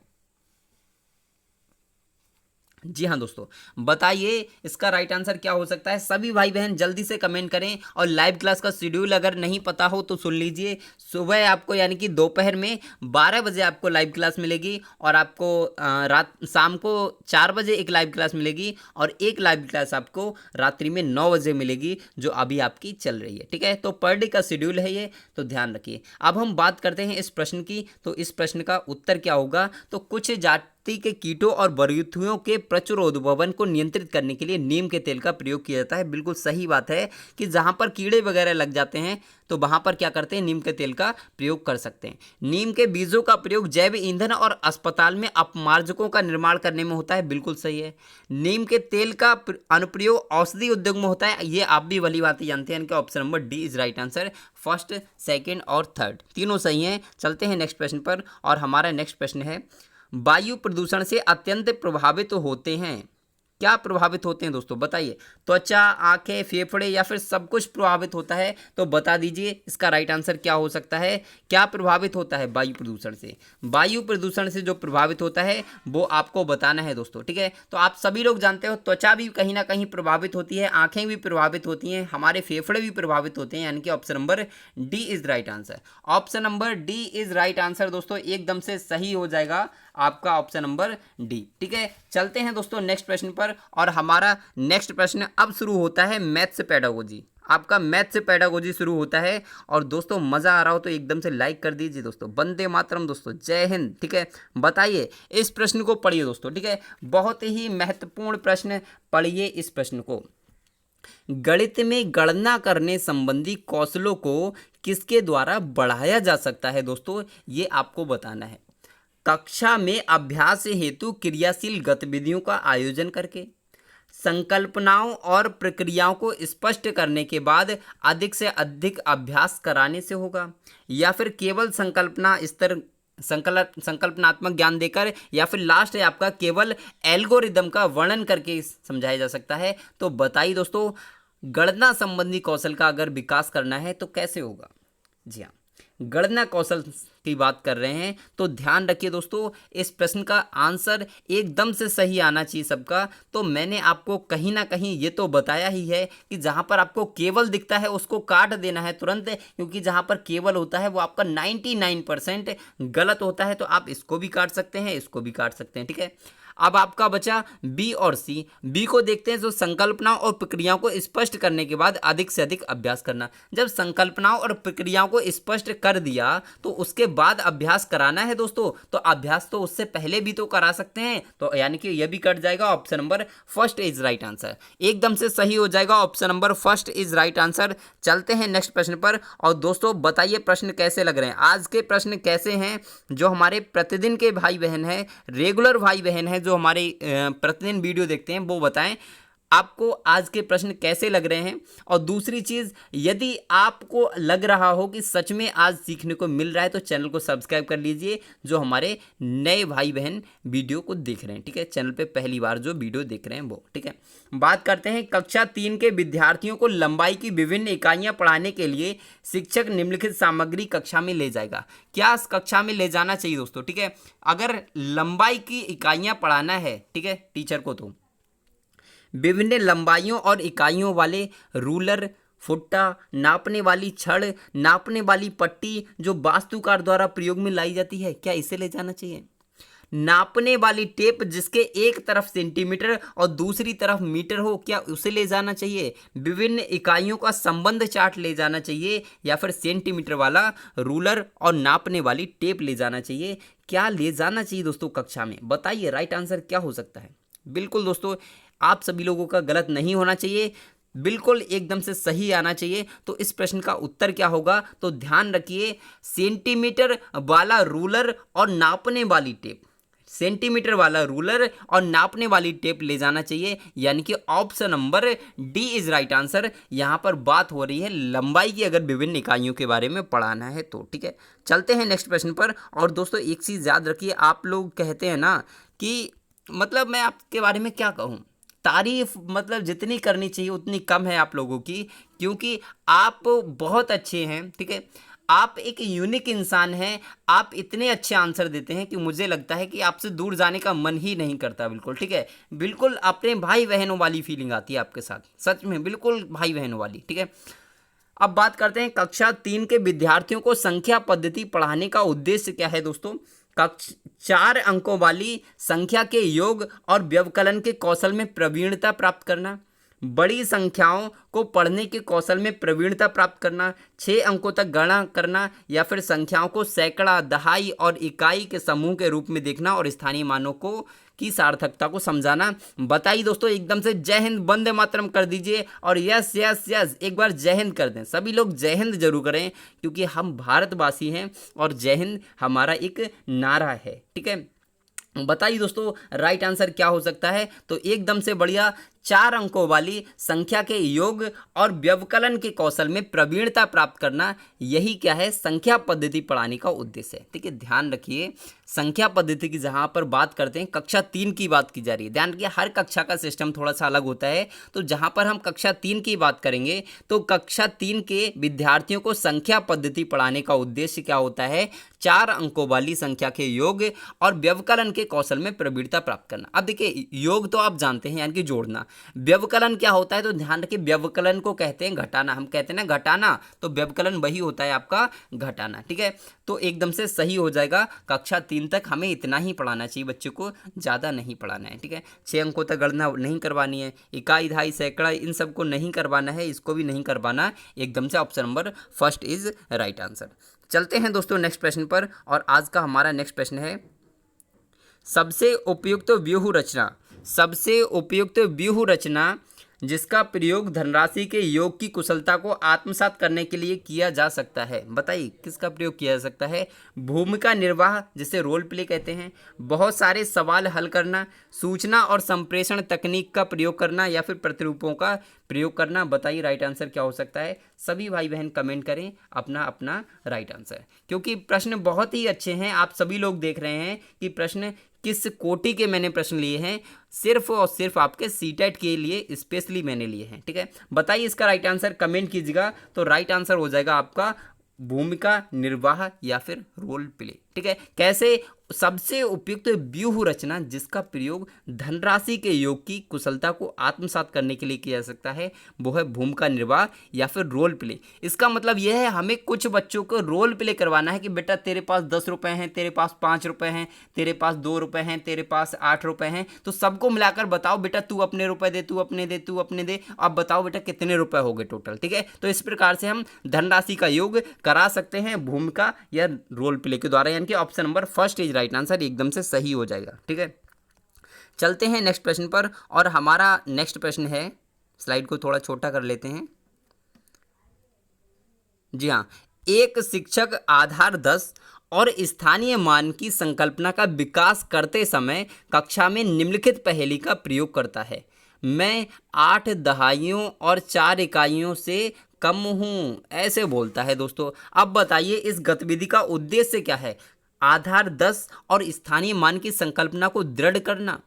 जी हाँ दोस्तों, बताइए इसका राइट आंसर क्या हो सकता है। सभी भाई बहन जल्दी से कमेंट करें, और लाइव क्लास का शेड्यूल अगर नहीं पता हो तो सुन लीजिए। सुबह आपको यानी कि दोपहर में 12 बजे आपको लाइव क्लास मिलेगी, और आपको रात शाम को 4 बजे एक लाइव क्लास मिलेगी, और एक लाइव क्लास आपको रात्रि में 9 बजे मिलेगी, जो अभी आपकी चल रही है। ठीक है, तो पर डे का शेड्यूल है ये, तो ध्यान रखिए। अब हम बात करते हैं इस प्रश्न की, तो इस प्रश्न का उत्तर क्या होगा। तो कुछ जाति के कीटों और बरयुथियों के प्रचुर उद्भवन को नियंत्रित करने के लिए नीम के तेल का प्रयोग किया जाता है। बिल्कुल सही बात है कि जहां पर कीड़े वगैरह लग जाते हैं तो वहां पर क्या करते हैं, नीम के तेल का प्रयोग कर सकते हैं। नीम के बीजों का प्रयोग जैव ईंधन और अस्पताल में अपमार्जकों का निर्माण करने में होता है। बिल्कुल सही है। नीम के तेल का अनुप्रयोग औषधि उद्योग में होता है। ये आप भी भली बात जानते हैं। इनका option number D is right answer. First, second और थर्ड तीनों सही हैं। चलते हैं नेक्स्ट प्रश्न पर, और हमारा नेक्स्ट प्रश्न है, वायु प्रदूषण से अत्यंत प्रभावित होते हैं। क्या प्रभावित होते हैं दोस्तों, बताइए। त्वचा, आंखें, फेफड़े या फिर सब कुछ प्रभावित होता है, तो बता दीजिए इसका राइट आंसर क्या हो सकता है। क्या प्रभावित होता है वायु प्रदूषण से। वायु प्रदूषण से जो प्रभावित होता है वो आपको बताना है दोस्तों। ठीक है, तो आप सभी लोग जानते हो त्वचा भी कहीं ना कहीं प्रभावित होती है, आंखें भी प्रभावित होती हैं, हमारे फेफड़े भी प्रभावित होते हैं, यानी कि option number D is right answer. Option number D is right answer दोस्तों, एकदम से सही हो जाएगा आपका ऑप्शन नंबर डी। ठीक है, चलते हैं दोस्तों नेक्स्ट प्रश्न पर, और हमारा नेक्स्ट प्रश्न अब शुरू होता है मैथ्स पेडागोजी। आपका मैथ्स पेडागोजी शुरू होता है, और दोस्तों मज़ा आ रहा हो तो एकदम से लाइक कर दीजिए दोस्तों। वंदे मातरम दोस्तों, जय हिंद। ठीक है, बताइए इस प्रश्न को पढ़िए दोस्तों। ठीक है, बहुत ही महत्वपूर्ण प्रश्न, पढ़िए इस प्रश्न को। गणित में गणना करने संबंधी कौशलों को किसके द्वारा बढ़ाया जा सकता है दोस्तों, ये आपको बताना है। कक्षा में अभ्यास हेतु क्रियाशील गतिविधियों का आयोजन करके, संकल्पनाओं और प्रक्रियाओं को स्पष्ट करने के बाद अधिक से अधिक अभ्यास कराने से होगा, या फिर केवल संकल्पनात्मक ज्ञान देकर, या फिर लास्ट है आपका केवल एल्गोरिदम का वर्णन करके समझाया जा सकता है। तो बताइए दोस्तों, गणना संबंधी कौशल का अगर विकास करना है तो कैसे होगा। जी हाँ, गणना कौशल की बात कर रहे हैं, तो ध्यान रखिए दोस्तों, इस प्रश्न का आंसर एकदम से सही आना चाहिए सबका। तो मैंने आपको कहीं ना कहीं ये तो बताया ही है कि जहां पर आपको केवल दिखता है उसको काट देना है तुरंत, क्योंकि जहां पर केवल होता है वो आपका 99% गलत होता है। तो आप इसको भी काट सकते हैं, इसको भी काट सकते हैं। ठीक है, अब आपका बचा बी और सी। बी को देखते हैं, जो संकल्पनाओं और प्रक्रियाओं को स्पष्ट करने के बाद अधिक से अधिक अभ्यास करना। जब संकल्पनाओं और प्रक्रियाओं को स्पष्ट कर दिया तो उसके बाद अभ्यास कराना है दोस्तों, तो अभ्यास तो उससे पहले भी तो करा सकते हैं, तो यानी कि यह भी कट जाएगा। Option number first is right answer, एकदम से सही हो जाएगा। Option number first is right answer. चलते हैं नेक्स्ट प्रश्न पर, और दोस्तों बताइए प्रश्न कैसे लग रहे हैं। आज के प्रश्न कैसे हैं, जो हमारे प्रतिदिन के भाई बहन हैं, रेगुलर भाई बहन हैं, जो हमारे प्रतिदिन वीडियो देखते हैं, वो बताएं आपको आज के प्रश्न कैसे लग रहे हैं। और दूसरी चीज़, यदि आपको लग रहा हो कि सच में आज सीखने को मिल रहा है तो चैनल को सब्सक्राइब कर लीजिए, जो हमारे नए भाई बहन वीडियो को देख रहे हैं। ठीक है, चैनल पे पहली बार जो वीडियो देख रहे हैं वो। ठीक है, बात करते हैं कक्षा 3 के विद्यार्थियों को लंबाई की विभिन्न इकाइयां पढ़ाने के लिए शिक्षक निम्नलिखित सामग्री कक्षा में ले जाएगा। क्या कक्षा में ले जाना चाहिए दोस्तों। ठीक है, अगर लंबाई की इकाइयां पढ़ाना है, ठीक है, टीचर को, तो विभिन्न लंबाइयों और इकाइयों वाले रूलर, फुट्टा, नापने वाली छड़, नापने वाली पट्टी जो वास्तुकार द्वारा प्रयोग में लाई जाती है, क्या इसे ले जाना चाहिए। नापने वाली टेप जिसके एक तरफ सेंटीमीटर और दूसरी तरफ मीटर हो, क्या उसे ले जाना चाहिए। विभिन्न इकाइयों का संबंध चार्ट ले जाना चाहिए, या फिर सेंटीमीटर वाला रूलर और नापने वाली टेप ले जाना चाहिए। क्या ले जाना चाहिए दोस्तों कक्षा में, बताइए राइट आंसर क्या हो सकता है। बिल्कुल दोस्तों, आप सभी लोगों का गलत नहीं होना चाहिए, बिल्कुल एकदम से सही आना चाहिए। तो इस प्रश्न का उत्तर क्या होगा, तो ध्यान रखिए, सेंटीमीटर वाला रूलर और नापने वाली टेप, सेंटीमीटर वाला रूलर और नापने वाली टेप ले जाना चाहिए, यानी कि option number D is right answer. यहाँ पर बात हो रही है लंबाई की, अगर विभिन्न इकाइयों के बारे में पढ़ाना है तो। ठीक है, चलते हैं नेक्स्ट प्रश्न पर। और दोस्तों एक चीज़ याद रखिए, आप लोग कहते हैं ना कि मतलब मैं आपके बारे में क्या कहूँ, तारीफ मतलब जितनी करनी चाहिए उतनी कम है आप लोगों की, क्योंकि आप बहुत अच्छे हैं। ठीक है, आप एक यूनिक इंसान हैं, आप इतने अच्छे आंसर देते हैं कि मुझे लगता है कि आपसे दूर जाने का मन ही नहीं करता। बिल्कुल ठीक है, बिल्कुल अपने भाई बहनों वाली फीलिंग आती है आपके साथ, सच में बिल्कुल भाई बहनों वाली। ठीक है, अब बात करते हैं कक्षा 3 के विद्यार्थियों को संख्या पद्धति पढ़ाने का उद्देश्य क्या है दोस्तों। कक्ष 4 अंकों वाली संख्या के योग और व्यवकलन के कौशल में प्रवीणता प्राप्त करना, बड़ी संख्याओं को पढ़ने के कौशल में प्रवीणता प्राप्त करना, 6 अंकों तक गणना करना, या फिर संख्याओं को सैकड़ा, दहाई और इकाई के समूह के रूप में देखना और स्थानीय मानों को की सार्थकता को समझाना। बताइए दोस्तों, एकदम से जय हिंद वंदे मातरम कर दीजिए और यस यस यस एक बार जय हिंद कर दें। सभी लोग जय हिंद जरूर करें क्योंकि हम भारतवासी हैं और जय हिंद हमारा एक नारा है। ठीक है, बताइए दोस्तों राइट आंसर क्या हो सकता है। तो एकदम से बढ़िया, 4 अंकों वाली संख्या के योग और व्यवकलन के कौशल में प्रवीणता प्राप्त करना, यही क्या है संख्या पद्धति पढ़ाने का उद्देश्य है। ठीक है, ध्यान रखिए संख्या पद्धति की जहां पर बात करते हैं कक्षा 3 की बात की जा रही है। ध्यान रखिए हर कक्षा का सिस्टम थोड़ा सा अलग होता है। तो जहां पर हम कक्षा 3 की बात करेंगे तो कक्षा 3 के विद्यार्थियों को संख्या पद्धति पढ़ाने का उद्देश्य क्या होता है, 4 अंकों वाली संख्या के योग और व्यवकलन के कौशल में प्रवीणता प्राप्त करना। अब देखिए योग तो आप जानते हैं यानी कि जोड़ना, व्यवकलन क्या होता है तो ध्यान रखिए व्यवकलन को कहते हैं घटाना। हम कहते हैं ना घटाना, तो व्यवकलन वही होता है आपका घटाना। ठीक है, तो एकदम से सही हो जाएगा। कक्षा 3 तक हमें इतना ही पढ़ाना चाहिए, बच्चों को ज़्यादा नहीं पढ़ाना है। ठीक है, 6 अंकों तक गणना नहीं करवानी है, इकाई दहाई सैकड़ा इन सबको नहीं करवाना है, इसको भी नहीं करवाना। एकदम से option number first is right answer. चलते हैं दोस्तों नेक्स्ट प्रश्न पर, और आज का हमारा नेक्स्ट प्रश्न है सबसे उपयुक्त व्यूह रचना। सबसे उपयुक्त व्यूह रचना जिसका प्रयोग धनराशि के योग की कुशलता को आत्मसात करने के लिए किया जा सकता है। बताइए किसका प्रयोग किया जा सकता है। भूमिका निर्वाह जिसे रोल प्ले कहते हैं, बहुत सारे सवाल हल करना, सूचना और संप्रेषण तकनीक का प्रयोग करना, या फिर प्रतिरूपों का प्रयोग करना। बताइए राइट आंसर क्या हो सकता है। सभी भाई बहन कमेंट करें अपना अपना राइट आंसर, क्योंकि प्रश्न बहुत ही अच्छे हैं। आप सभी लोग देख रहे हैं कि प्रश्न किस कोटि के मैंने प्रश्न लिए हैं, सिर्फ और सिर्फ आपके सीटेट के लिए स्पेशली मैंने लिए हैं। ठीक है, बताइए इसका राइट आंसर कमेंट कीजिएगा। तो राइट आंसर हो जाएगा आपका भूमिका निर्वाह या फिर रोल प्ले। ठीक है, कैसे सबसे उपयुक्त व्यूह रचना जिसका प्रयोग धनराशि के योग की कुशलता को आत्मसात करने के लिए किया जा सकता है, वो है भूमिका निर्वाह या फिर रोल प्ले। इसका मतलब यह है हमें कुछ बच्चों को रोल प्ले करवाना है कि बेटा तेरे पास 10 रुपए हैं, तेरे पास 5 रुपए हैं, तेरे पास 2 रुपए हैं, तेरे पास 8 रुपए हैं, तो सबको मिलाकर बताओ बेटा तू अपने रुपए दे, तू अपने दे, तू अपने दे, अब बताओ बेटा कितने रुपए हो गए टोटल। ठीक है, तो इस प्रकार से हम धनराशि का योग करा सकते हैं भूमिका या रोल प्ले के द्वारा, यानी कि option number first is right answer एकदम से सही हो जाएगा। ठीक है, चलते हैं नेक्स्ट प्रश्न पर, और हमारा नेक्स्ट प्रश्न है, स्लाइड को थोड़ा छोटा कर लेते हैं। जी हाँ, एक शिक्षक आधार 10 और स्थानीय मान की संकल्पना का विकास करते समय कक्षा में निम्नलिखित पहेली का प्रयोग करता है। मैं 8 दहाइयों और 4 इकाइयों से कम हूँ, ऐसे बोलता है दोस्तों। अब बताइए इस गतिविधि का उद्देश्य क्या है। आधार 10 और स्थानीय मान की संकल्पना को दृढ़ करना,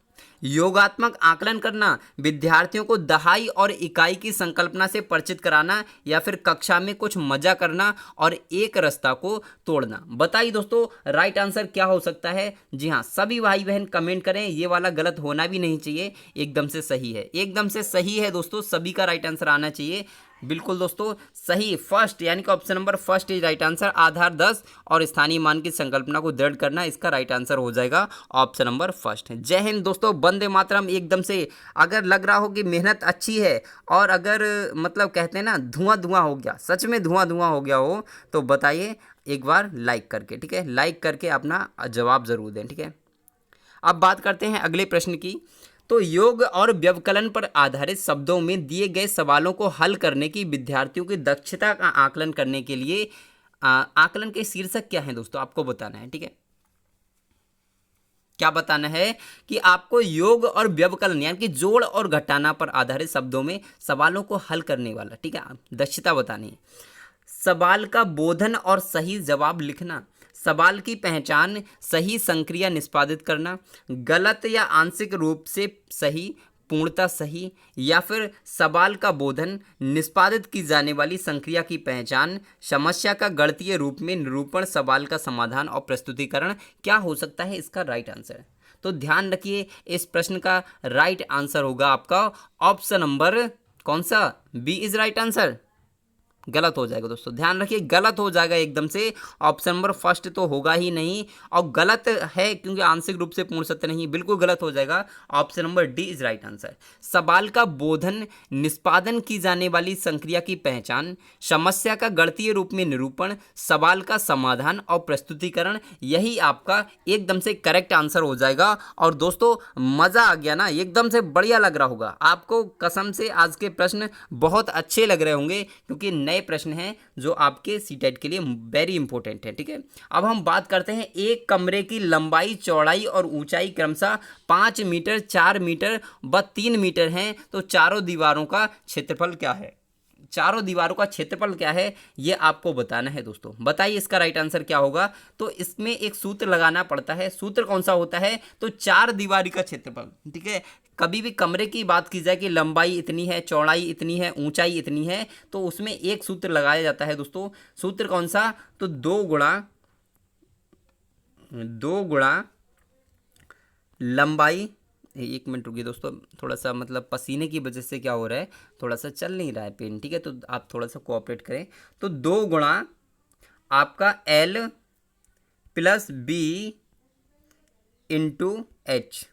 योगात्मक आकलन करना, विद्यार्थियों को दहाई और इकाई की संकल्पना से परिचित कराना, या फिर कक्षा में कुछ मजा करना और एक रास्ता को तोड़ना। बताइए दोस्तों राइट आंसर क्या हो सकता है। जी हाँ, सभी भाई बहन कमेंट करें, ये वाला गलत होना भी नहीं चाहिए, एकदम से सही है, एकदम से सही है दोस्तों, सभी का राइट आंसर आना चाहिए। बिल्कुल दोस्तों सही, फर्स्ट यानी कि option number first is right answer. आधार 10 और स्थानीय मान की संकल्पना को दृढ़ करना, इसका राइट आंसर हो जाएगा ऑप्शन नंबर फर्स्ट। जय हिंद दोस्तों, वंदे मातरम। एकदम से अगर लग रहा हो कि मेहनत अच्छी है और अगर मतलब कहते हैं ना धुआं धुआं हो गया, सच में धुआं धुआं हो गया हो, तो बताइए एक बार लाइक करके। ठीक है, लाइक करके अपना जवाब ज़रूर दें। ठीक है, अब बात करते हैं अगले प्रश्न की। तो योग और व्यवकलन पर आधारित शब्दों में दिए गए सवालों को हल करने की विद्यार्थियों की दक्षता का आकलन करने के लिए आकलन के शीर्षक क्या है दोस्तों, आपको बताना है। ठीक है, क्या बताना है कि आपको योग और व्यवकलन यानी कि जोड़ और घटाना पर आधारित शब्दों में सवालों को हल करने वाला, ठीक है, दक्षता बतानी है। सवाल का बोधन और सही जवाब लिखना, सवाल की पहचान, सही संक्रिया निष्पादित करना, गलत या आंशिक रूप से सही पूर्णतः सही, या फिर सवाल का बोधन, निष्पादित की जाने वाली संक्रिया की पहचान, समस्या का गणितीय रूप में निरूपण, सवाल का समाधान और प्रस्तुतिकरण क्या हो सकता है इसका राइट आंसर। तो ध्यान रखिए, इस प्रश्न का राइट आंसर होगा आपका ऑप्शन नंबर कौन सा, बी इज राइट आंसर। गलत हो जाएगा दोस्तों, ध्यान रखिए गलत हो जाएगा एकदम से, ऑप्शन नंबर फर्स्ट तो होगा ही नहीं, और गलत है क्योंकि आंशिक रूप से पूर्ण सत्य नहीं, बिल्कुल गलत हो जाएगा। Option number D is right answer. सवाल का बोधन, निष्पादन की जाने वाली संक्रिया की पहचान, समस्या का गणितीय रूप में निरूपण, सवाल का समाधान और प्रस्तुतिकरण, यही आपका एकदम से करेक्ट आंसर हो जाएगा। और दोस्तों मज़ा आ गया ना, एकदम से बढ़िया लग रहा होगा आपको, कसम से आज के प्रश्न बहुत अच्छे लग रहे होंगे क्योंकि नए प्रश्न हैं जो आपके सीटेट के लिए वेरी इंपॉर्टेंट है। ठीक है, अब हम बात करते हैं एक कमरे की लंबाई, चौड़ाई और ऊंचाई क्रमशः 5 मीटर, 4 मीटर व 3 मीटर हैं, तो चारों दीवारों का क्षेत्रफल क्या है। चारों दीवारों का क्षेत्रफल क्या है ये आपको बताना है दोस्तों। बताइए इसका राइट आंसर क्या होगा। तो इसमें एक सूत्र लगाना पड़ता है, सूत्र कौन सा होता है, तो 4 दीवारी का क्षेत्रफल। ठीक है, कभी भी कमरे की बात की जाए कि लंबाई इतनी है, चौड़ाई इतनी है, ऊंचाई इतनी है, तो उसमें एक सूत्र लगाया जाता है दोस्तों। सूत्र कौन सा, तो 2 गुणा लंबाई, एक मिनट रुकिए दोस्तों, थोड़ा सा मतलब पसीने की वजह से क्या हो रहा है, थोड़ा सा चल नहीं रहा है पेन। ठीक है, तो आप थोड़ा सा कोऑपरेट करें। तो 2 गुणा आपका L plus B into H.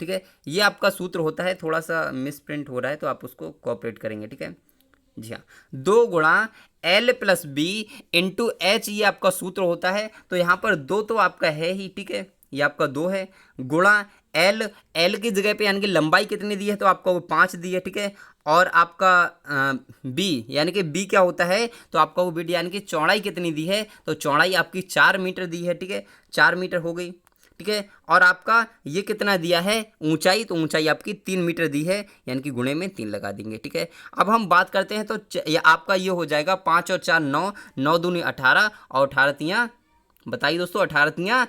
ठीक है, ये आपका सूत्र होता है, थोड़ा सा मिस प्रिंट हो रहा है तो आप उसको कोऑपरेट करेंगे। ठीक है जी हाँ, 2 गुणा L plus B into H, ये आपका सूत्र होता है। तो यहाँ पर 2 तो आपका है ही, ठीक है, ये आपका 2 है, गुणा L की जगह पे यानी कि लंबाई कितनी दी है, तो आपका वो 5 दी है। ठीक है, और आपका B यानी कि B क्या होता है, तो आपका वो B यानी कि चौड़ाई कितनी दी है, तो चौड़ाई आपकी 4 मीटर दी है। ठीक है, 4 मीटर हो गई। ठीक है, और आपका ये कितना दिया है ऊंचाई, तो ऊंचाई आपकी 3 मीटर दी है, यानी कि गुणे में 3 लगा देंगे। ठीक है, अब हम बात करते हैं तो आपका ये हो जाएगा 5 और 4 9, 9 दूनी 18 और 18 तियाँ, बताइए दोस्तों 18 तियाँ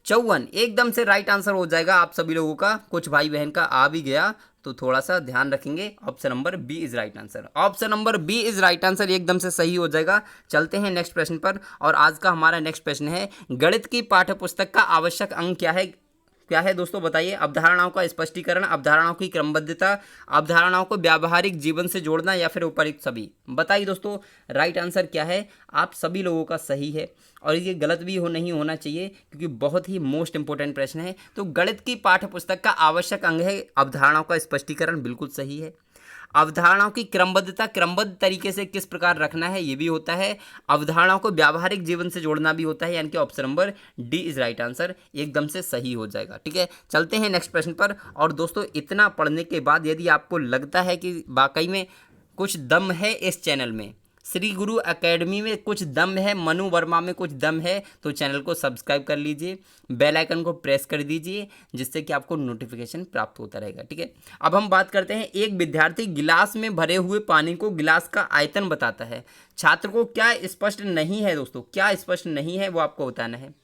54, एकदम से राइट आंसर हो जाएगा आप सभी लोगों का। कुछ भाई बहन का आ भी गया तो थोड़ा सा ध्यान रखेंगे। Option number B is right answer, option number B is right answer, एकदम से सही हो जाएगा। चलते हैं नेक्स्ट प्रश्न पर, और आज का हमारा नेक्स्ट प्रश्न है, गणित की पाठ्यपुस्तक का आवश्यक अंग क्या है। क्या है दोस्तों बताइए। अवधारणाओं का स्पष्टीकरण, अवधारणाओं की क्रमबद्धता, अवधारणाओं को व्यावहारिक जीवन से जोड़ना, या फिर उपयुक्त सभी। बताइए दोस्तों राइट आंसर क्या है। आप सभी लोगों का सही है, और ये गलत भी नहीं होना चाहिए क्योंकि बहुत ही मोस्ट इंपॉर्टेंट प्रश्न है। तो गणित की पाठ्यपुस्तक का आवश्यक अंग है अवधारणाओं का स्पष्टीकरण, बिल्कुल सही है। अवधारणाओं की क्रमबद्धता, क्रमबद्ध तरीके से किस प्रकार रखना है, ये भी होता है। अवधारणाओं को व्यावहारिक जीवन से जोड़ना भी होता है, यानी कि option number D is right answer, एकदम से सही हो जाएगा। ठीक है, चलते हैं नेक्स्ट प्रश्न पर। और दोस्तों इतना पढ़ने के बाद यदि आपको लगता है कि वाकई में कुछ दम है इस चैनल में, श्री गुरु एकेडमी में कुछ दम है, मनु वर्मा में कुछ दम है, तो चैनल को सब्सक्राइब कर लीजिए, बेल आइकन को प्रेस कर दीजिए, जिससे कि आपको नोटिफिकेशन प्राप्त होता रहेगा। ठीक है, अब हम बात करते हैं, एक विद्यार्थी गिलास में भरे हुए पानी को गिलास का आयतन बताता है। छात्र को क्या स्पष्ट नहीं है दोस्तों, क्या स्पष्ट नहीं है वो आपको बताना है।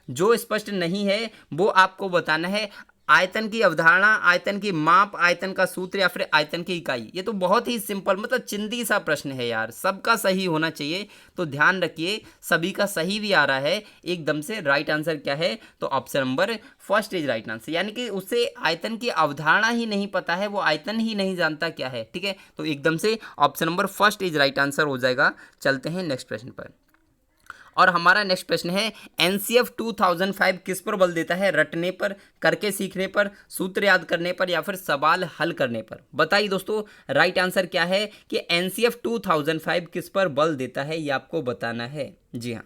जो स्पष्ट नहीं है वो आपको बताना है। आयतन की अवधारणा, आयतन की माप, आयतन का सूत्र, या फिर आयतन की इकाई। ये तो बहुत ही सिंपल मतलब चिंदी सा प्रश्न है यार, सबका सही होना चाहिए। तो ध्यान रखिए सभी का सही भी आ रहा है, एकदम से राइट आंसर क्या है, तो option number first is right answer. यानी कि उसे आयतन की अवधारणा ही नहीं पता है, वो आयतन ही नहीं जानता क्या है। ठीक है, तो एकदम से option number first is right answer हो जाएगा। चलते हैं नेक्स्ट प्रश्न पर, और हमारा नेक्स्ट प्रश्न है, एनसीएफ 2005 किस पर बल देता है। रटने पर, करके सीखने पर, सूत्र याद करने पर, या फिर सवाल हल करने पर। बताइए दोस्तों राइट आंसर क्या है कि एनसीएफ 2005 किस पर बल देता है, ये आपको बताना है। जी हाँ,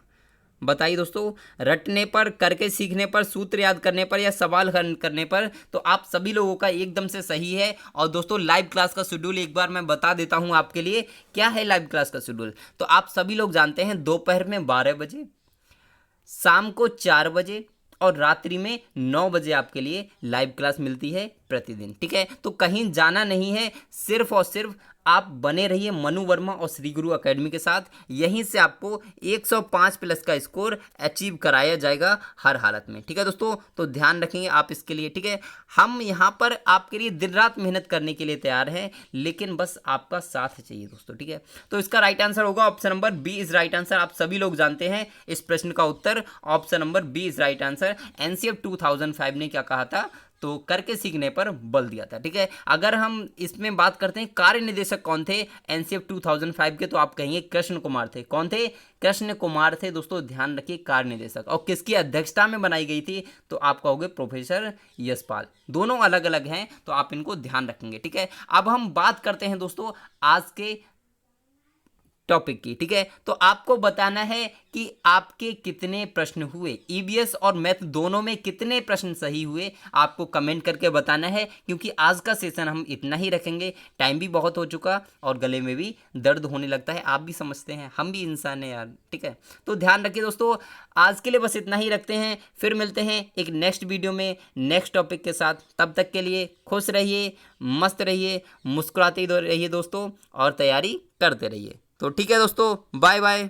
बताइए दोस्तों, रटने पर, करके सीखने पर, सूत्र याद करने पर, या सवाल हल करने पर। तो आप सभी लोगों का एकदम से सही है। और दोस्तों लाइव क्लास का शेड्यूल एक बार मैं बता देता हूं आपके लिए। क्या है लाइव क्लास का शेड्यूल, तो आप सभी लोग जानते हैं, दोपहर में 12 बजे, शाम को 4 बजे और रात्रि में 9 बजे आपके लिए लाइव क्लास मिलती है। प्रतिदिन। ठीक है, तो कहीं जाना नहीं है, सिर्फ और सिर्फ आप बने रहिए मनु वर्मा और श्री गुरु एकेडमी के साथ। यहीं से आपको 105 प्लस का स्कोर अचीव कराया जाएगा हर हालत में। ठीक है दोस्तों, तो ध्यान रखेंगे आप इसके लिए। ठीक है, हम यहाँ पर आपके लिए दिन रात मेहनत करने के लिए तैयार हैं, लेकिन बस आपका साथ चाहिए दोस्तों। ठीक है, तो इसका राइट आंसर होगा option number B is right answer. आप सभी लोग जानते हैं इस प्रश्न का उत्तर option number B is right answer. NCF 2005 ने क्या कहा था, तो करके सीखने पर बल दिया था। ठीक है, अगर हम इसमें बात करते हैं कार्य निदेशक कौन थे एनसीएफ 2005 के, तो आप कहेंगे कृष्ण कुमार थे। कौन थे? कृष्ण कुमार थे दोस्तों, ध्यान रखिए कार्य निदेशक। और किसकी अध्यक्षता में बनाई गई थी, तो आप कहोगे प्रोफेसर यशपाल। दोनों अलग अलग हैं, तो आप इनको ध्यान रखेंगे। ठीक है, अब हम बात करते हैं दोस्तों आज के टॉपिक की। ठीक है, तो आपको बताना है कि आपके कितने प्रश्न हुए, ईवीएस और मैथ दोनों में कितने प्रश्न सही हुए, आपको कमेंट करके बताना है। क्योंकि आज का सेशन हम इतना ही रखेंगे, टाइम भी बहुत हो चुका और गले में भी दर्द होने लगता है। आप भी समझते हैं, हम भी इंसान हैं यार। ठीक है, तो ध्यान रखिए दोस्तों, आज के लिए बस इतना ही रखते हैं, फिर मिलते हैं एक नेक्स्ट वीडियो में नेक्स्ट टॉपिक के साथ। तब तक के लिए खुश रहिए, मस्त रहिए, मुस्कुराते रहिए दोस्तों, और तैयारी करते रहिए। तो ठीक है दोस्तों, बाय बाय।